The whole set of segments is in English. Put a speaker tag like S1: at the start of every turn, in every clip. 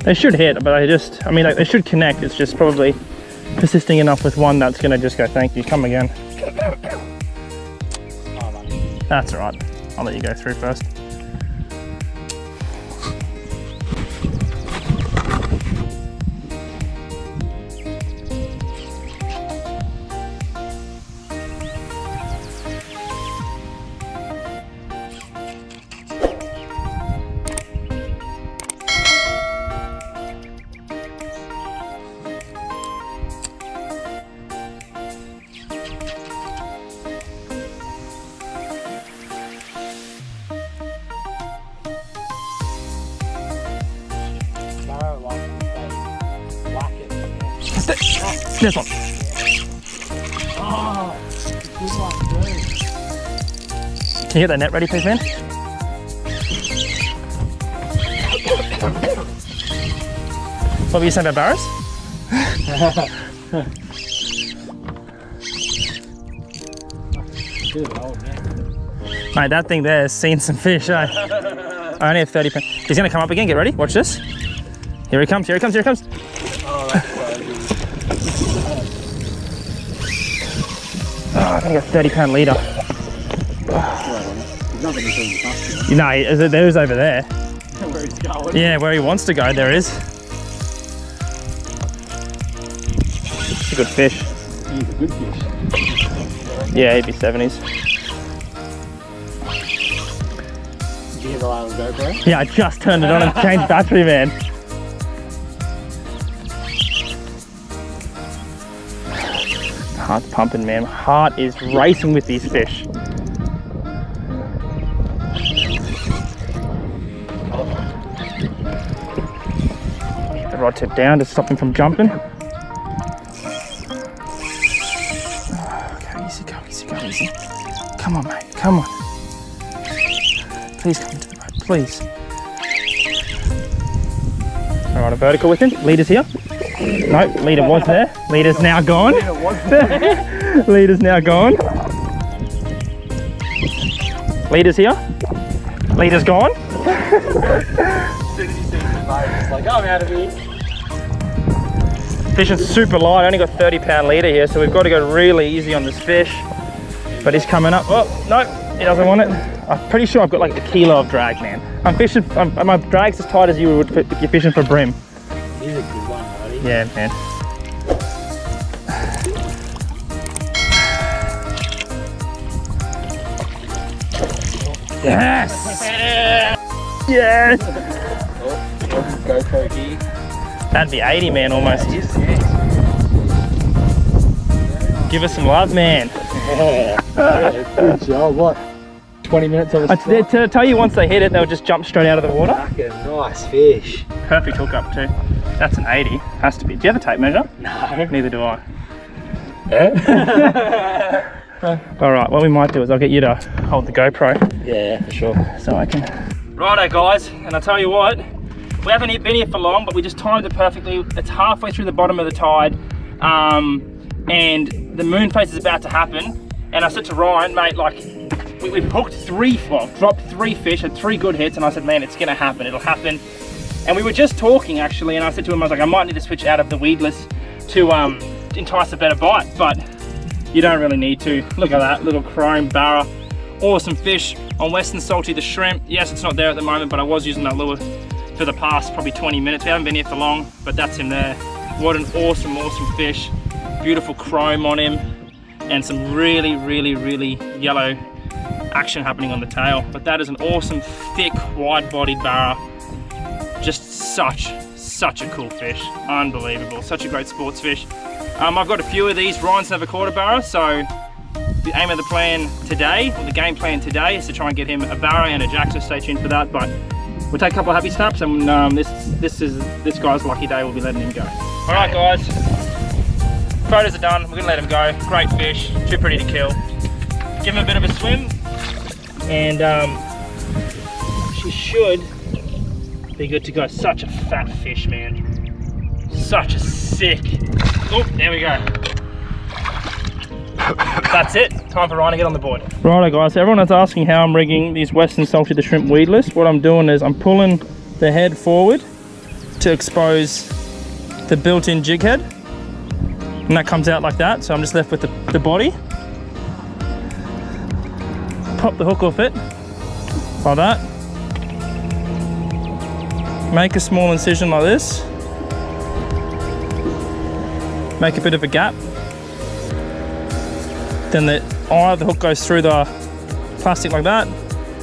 S1: They should hit, but I mean, like, they should connect. It's just probably persisting enough with one that's gonna just go, thank you, come again. That's all right. I'll let you go through first. This one.
S2: Oh, good one, dude.
S1: Can you get that net ready, please, man? What were you saying about barrows? Mate, that thing there has seen some fish, eh? I only have 30 pounds. He's gonna come up again, get ready, watch this. Here he comes, here he comes, here he comes.
S2: Oh, that's crazy.
S1: Oh, I think a 30-pound leader. No, there's over there.
S2: Where he's going.
S1: Yeah, where he wants to go, there is. It's a good fish.
S2: He's a good fish.
S1: Yeah, he'd be 70s.
S2: Did you hear the line on GoPro?
S1: Yeah, I just turned it on and changed battery, man. Heart's pumping, man. Heart is racing with these fish. Get the rod tip down to stop him from jumping. Okay, easy go, easy go, easy. Come on, mate, come on. Please come into the boat, please. All right, a vertical with him. Leader's here. Nope, leader was there. Leader's now gone. Leader's now gone. Leader's here. Leader's gone.
S2: As soon as he sees the boat, it's like, oh, I'm out of here.
S1: Fishing super light. I only got 30-pound leader here, so we've got to go really easy on this fish. But he's coming up. Oh, no, he doesn't want it. I'm pretty sure I've got like a kilo of drag, man. I'm fishing, my drag's as tight as you would if you're fishing for bream.
S2: He's a good one, buddy.
S1: Yeah, man. Yes! Yes!
S2: Oh, GoPro gear.
S1: That'd be 80, man, almost.
S2: Yes.
S1: Give us some love, man.
S2: Good job. What? 20 minutes of a
S1: To tell you, once they hit it, they'll just jump straight out of the water.
S2: fucking nice fish.
S1: Perfect hookup too. That's an 80. Has to be. Do you have a tape measure?
S2: No.
S1: Neither do I.
S2: Yeah?
S1: All right, what we might do is I'll get you to hold the GoPro
S2: Yeah, for sure.
S1: so I can. Righto, guys, and I'll tell you what, we haven't been here for long, but we just timed it perfectly. It's halfway through the bottom of the tide, and the moon phase is about to happen. And I said to Ryan, mate, like, we've hooked dropped 3 fish, had 3 good hits, and I said, man, it's gonna happen, it'll happen. And we were just talking actually, and I said to him, I was like, I might need to switch out of the weedless to entice a better bite, but you don't really need to. Look at that little chrome barra, awesome fish on Western Salty the shrimp. Yes, it's not there at the moment, but I was using that lure for the past probably 20 minutes. We haven't been here for long, but that's him there. What an awesome, awesome fish. Beautiful chrome on him, and some really, really, really yellow action happening on the tail. But that is an awesome, thick, wide-bodied barra. Just such a cool fish. Unbelievable. Such a great sports fish. I've got a few of these. Ryan's never caught a barra, so the aim of the plan today, or the game plan today, is to try and get him a barra and a jack, so stay tuned for that. But we'll take a couple of happy snaps, and this guy's lucky day. We'll be letting him go. All right, guys. Photos are done. We're gonna let him go. Great fish, too pretty to kill. Give him a bit of a swim, and she should be good to go. Such a fat fish, man. Such a sick. Oh, there we go. That's it. Time for Ryan to get on the board. Righto, guys. So everyone that's asking how I'm rigging these Western Salty the shrimp weedless, what I'm doing is I'm pulling the head forward to expose the built-in jig head, and that comes out like that. So I'm just left with the body. Pop the hook off it like that. Make a small incision like this. Make a bit of a gap. Then the eye of the hook goes through the plastic like that.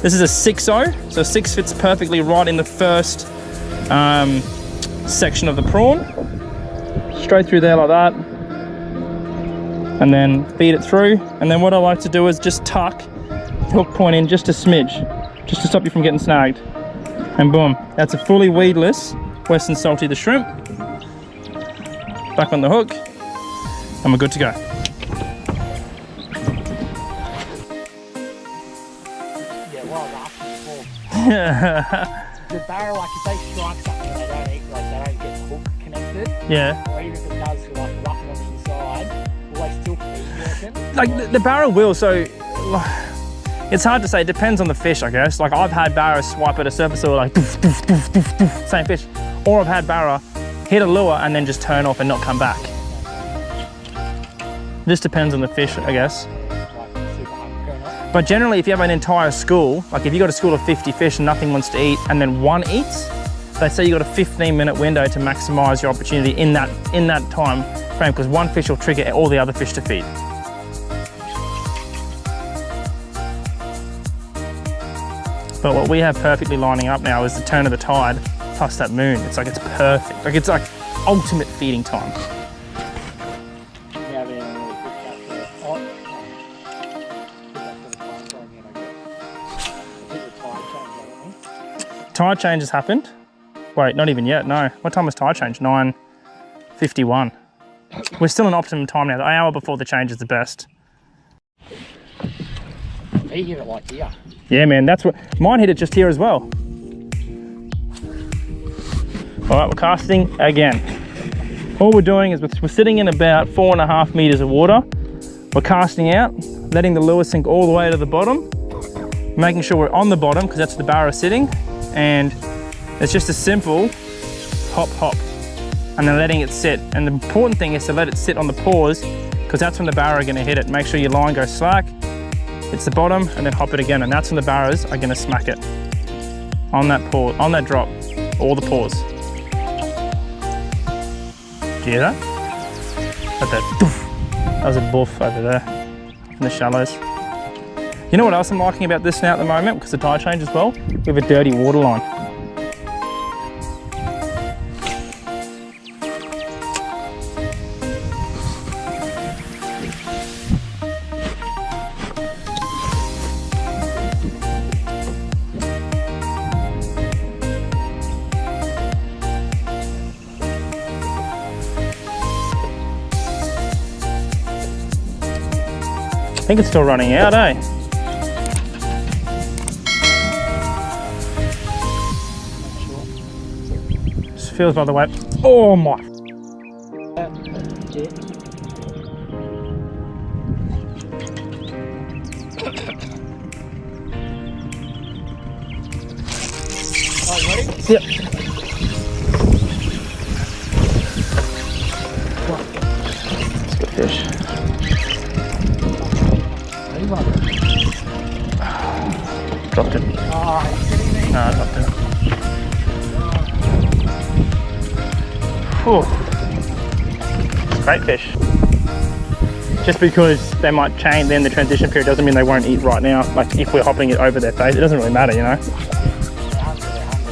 S1: This is a 6-0, so 6 fits perfectly right in the first section of the prawn. Straight through there like that. And then feed it through. And then what I like to do is just tuck the hook point in just a smidge, just to stop you from getting snagged. And boom, that's a fully weedless Western Salty the shrimp. Back on the hook, and we're good to go.
S3: Yeah, well, I was asking before. The barrow, like if they strike something and they don't eat, like they don't get the hook connected,
S1: Yeah.
S3: or even if it does like roughen on the inside, will they still feed, you reckon?
S1: Like the barrow will, so it's hard to say, it depends on the fish, I guess. Like I've had barrows swipe at a surface or like doof, doof, doof, doof, doof, same fish. Or I've had barrow hit a lure and then just turn off and not come back. This depends on the fish, I guess. But generally, if you have an entire school, like if you got a school of 50 fish and nothing wants to eat, and then one eats, they say you got a 15-minute window to maximize your opportunity in that time frame, because one fish will trigger all the other fish to feed. But what we have perfectly lining up now is the turn of the tide plus that moon. It's like, it's perfect. Like it's like ultimate feeding time. Tide change has happened. Wait, not even yet, no. What time was tide change? 9:51. We're still in optimum time now. The hour before the change is the best.
S3: He hit it like here.
S1: Yeah, man, that's what, mine hit it just here as well. All right, we're casting again. All we're doing is we're sitting in about 4.5 meters of water. We're casting out, letting the lure sink all the way to the bottom, making sure we're on the bottom because that's where the barrow sitting. And it's just a simple hop, hop, and then letting it sit. And the important thing is to let it sit on the paws because that's when the barrow are gonna hit it. Make sure your line goes slack, hits the bottom, and then hop it again. And that's when the barrows are gonna smack it on that paw, on that drop, all the paws. Do you hear that? Like that, doof. That was a boof over there in the shallows. You know what else I'm liking about this now at the moment, because the tide change as well? We have a dirty water line. I think it's still running out, eh? Just feels by the way. Oh my. Yep. It's good fish. Dropped it. No, I dropped it. Whew. Great fish. Just because they might change then the transition period doesn't mean they won't eat right now. Like if we're hopping it over their face, it doesn't really matter, you know.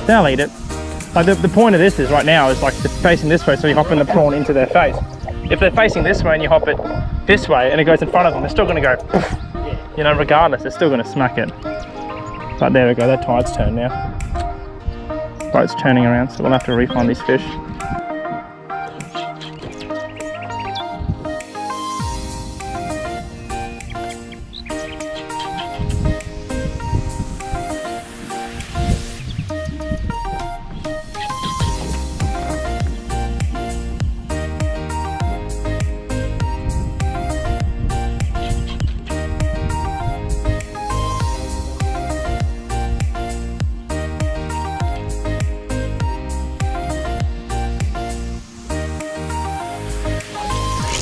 S1: They'll eat it. Like the point of this is right now is like they're facing this way, so you're hopping the prawn into their face. If they're facing this way and you hop it this way and it goes in front of them, they're still going to go poof. You know, regardless, they're still going to smack it. But there we go, that tide's turned now. Boat's turning around, so we'll have to refine these fish.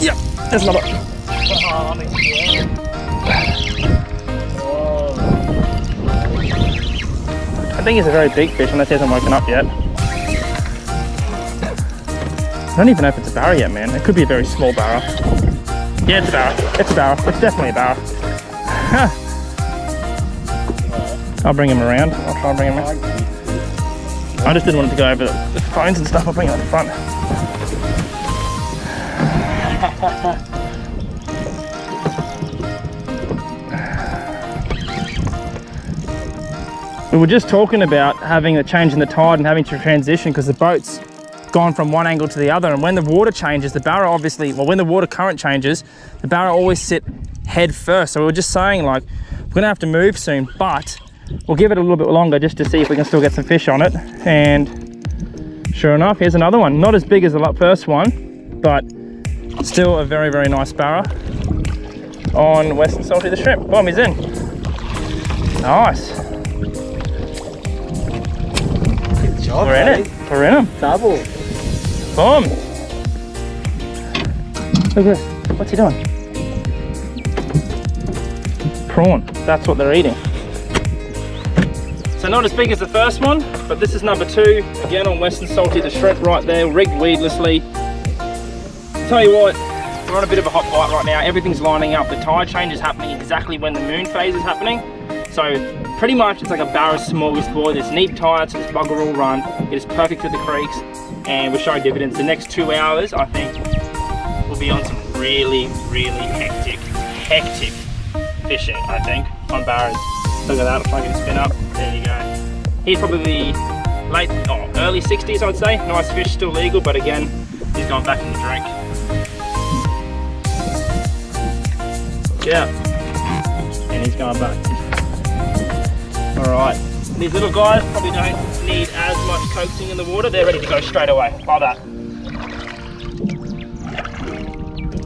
S1: Yep, there's another.
S3: Oh, I'm in here. Oh.
S1: I think it's a very big fish unless he hasn't woken up yet. I don't even know if it's a barra yet, man. It could be a very small barra. Yeah, it's a barra. It's a barra. It's definitely a barra. I'll bring him around. I'll try and bring him around. I just didn't want it to go over the phones and stuff. I'll bring it on the front. We were just talking about having a change in the tide and having to transition because the boat's gone from one angle to the other, and when the water changes, the barra obviously, well, when the water current changes, the barra always sit head first. So we were just saying, like, we're gonna have to move soon, but we'll give it a little bit longer just to see if we can still get some fish on it. And sure enough, here's another one. Not as big as the first one, but still a very, very nice barra on Western Salty the shrimp. Boom, he's in. Nice.
S3: Good job,
S1: We're in it. We're in him.
S3: Double.
S1: Boom. Look at this. What's he doing? Prawn. That's what they're eating. So not as big as the first one, but this is number 2. Again on Western Salty the shrimp right there, rigged weedlessly. Tell you what, we're on a bit of a hot bite right now. Everything's lining up. The tide change is happening exactly when the moon phase is happening. So pretty much it's like a barra smorgasbord. There's neat tides, there's bugger all run. It is perfect for the creeks, and we're showing dividends. The next 2 hours, I think, we'll be on some really, really hectic fishing, I think, on barras. Look at that, if I can spin up, there you go. He's probably early 60s, I'd say. Nice fish, still legal, but again, he's gone back in the drink. Yeah, and he's going back. All right, these little guys probably don't need as much coaxing in the water. They're ready to go straight away, like that.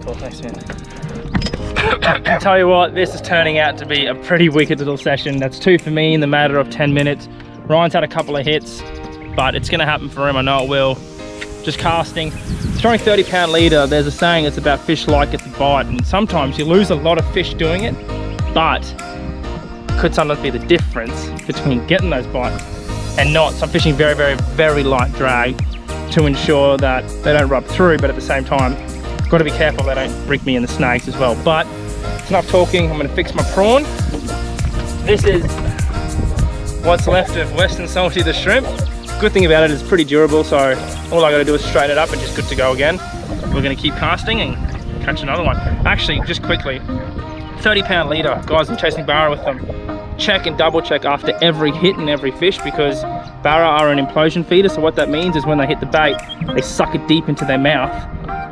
S1: Cool, thanks, man. I tell you what, this is turning out to be a pretty wicked little session. That's 2 for me in the matter of 10 minutes. Ryan's had a couple of hits, but it's gonna happen for him, I know it will. Just casting, throwing 30-pound leader. There's a saying it's about fish like it to bite, and sometimes you lose a lot of fish doing it, but could sometimes be the difference between getting those bites and not. So I'm fishing very, very, very light drag to ensure that they don't rub through, but at the same time, got to be careful they don't break me in the snags as well. But it's enough talking. I'm going to fix my prawn. This is what's left of Western Salty the shrimp. Good thing about it is pretty durable, so all I got to do is straighten it up and just good to go again. We're going to keep casting and catch another one. Actually, just quickly, 30-pound leader. Guys, I'm chasing barra with them. Check and double check after every hit and every fish, because barra are an implosion feeder. So what that means is when they hit the bait, they suck it deep into their mouth.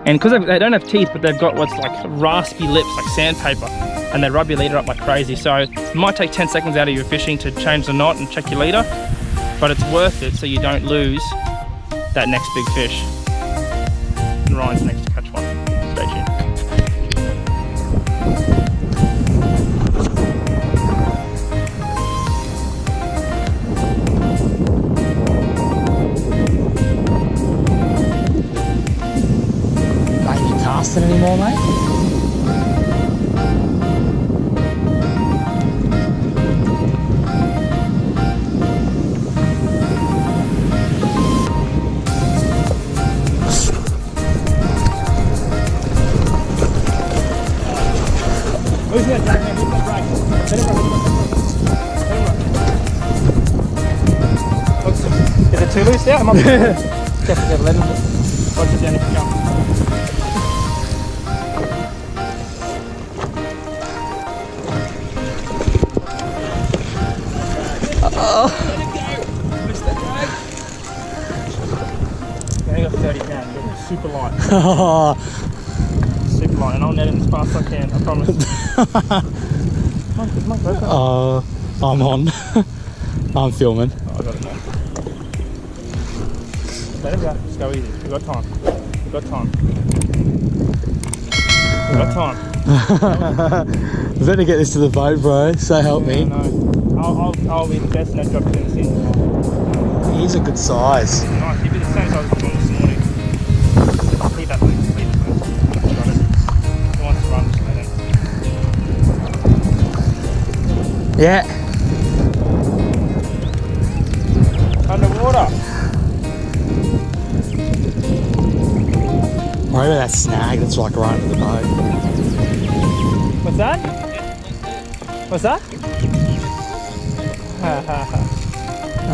S1: And because they don't have teeth, but they've got what's like raspy lips, like sandpaper, and they rub your leader up like crazy. So it might take 10 seconds out of your fishing to change the knot and check your leader, but it's worth it so you don't lose that next big fish. And Ryan's next to catch one. Stay tuned.
S3: Casting anymore, mate?
S1: Who's that drag, man? Who's that drag? Let him run. Is it too loose there? I'm up there. Definitely let him. Watch it down if you jump. Only got 30 pounds, but it's super light. Super light, and I'll net it as fast as I can, I promise.
S3: I'm on. I'm filming.
S1: Oh, I got it now. Let it go, just go easy. We've got time. We've got time. We've got time.
S3: We better get this to the boat, bro. So help me.
S1: No. I'll be the best net drop in the scene.
S3: He's a good size.
S1: Nice, he'll be the same size as the one this morning. Leave that thing, leave it. Got it.
S4: Yeah.
S1: Underwater.
S4: Right about that snag that's like right under the boat.
S1: What's that? What's that?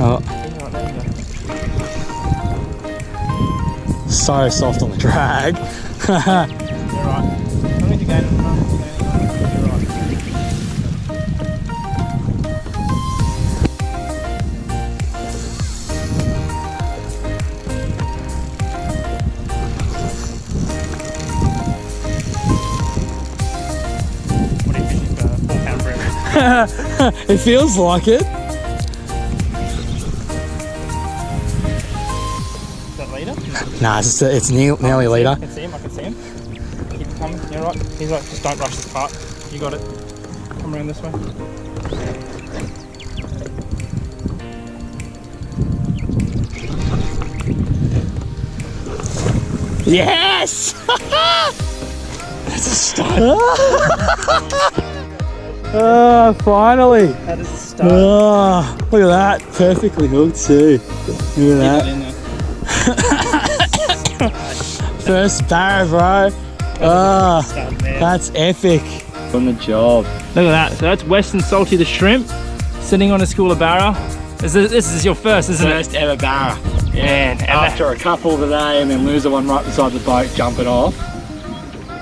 S4: Oh, so soft on the drag.
S1: You're right. I don't need to gain it. You're right. What do you think? 4-pound bream.
S4: It feels like it.
S1: Is that leader?
S4: Nah, it's nearly a litre.
S1: I can see him. I can see him. Keep him coming. You're right. He's right. Just don't rush this part. You got it. Come around this way.
S4: Yes! That's a stud. Oh, finally.
S1: That is a start.
S4: Oh, look at that. Perfectly hooked too. Look at that. First barra, bro. Oh, that's epic.
S2: On the job.
S1: Look at that. So that's Western Salty the shrimp sitting on a school of barra. This is your first, isn't
S4: First ever barra.
S1: it? Man, and
S4: After a couple today and then lose the one right beside the boat, jumping off.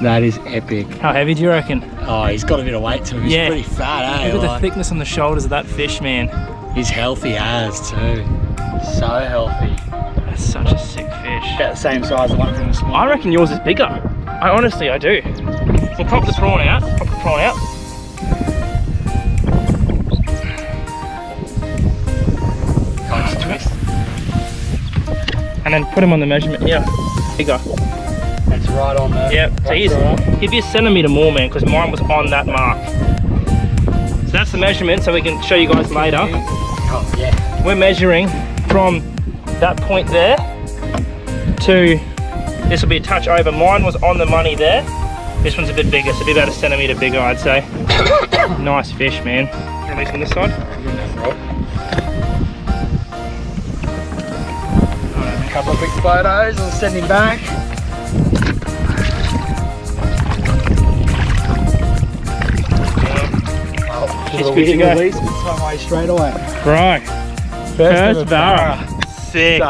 S4: That is epic.
S1: how heavy do you reckon?
S4: Oh, he's got a bit of weight to him. He's
S1: Yeah.
S4: pretty fat, eh?
S1: Look at the
S4: Like,
S1: thickness on the shoulders of that fish, man.
S4: he's healthy as too. So healthy.
S1: That's such a sick fish.
S4: About the same size as the one from this morning.
S1: I reckon yours is bigger. I honestly do. We'll pop the prawn out. Pop the prawn out.
S4: Nice twist.
S1: And then put him on the measurement. Yeah, bigger.
S4: That's right on there.
S1: Yep. So he'd be a centimetre more, man, because mine was on that mark. So that's the measurement. So we can show you guys later.
S4: Oh, yeah.
S1: We're measuring from that point there to this will be a touch over. Mine was on the money there. This one's a bit bigger, so it'll be about a centimetre bigger, I'd say. Nice fish, man. Release on this side.
S4: A couple of quick photos, I'll send him back.
S1: He's good to go.
S4: Release, it's my way straight away.
S1: Right. First barra. Sick.
S4: So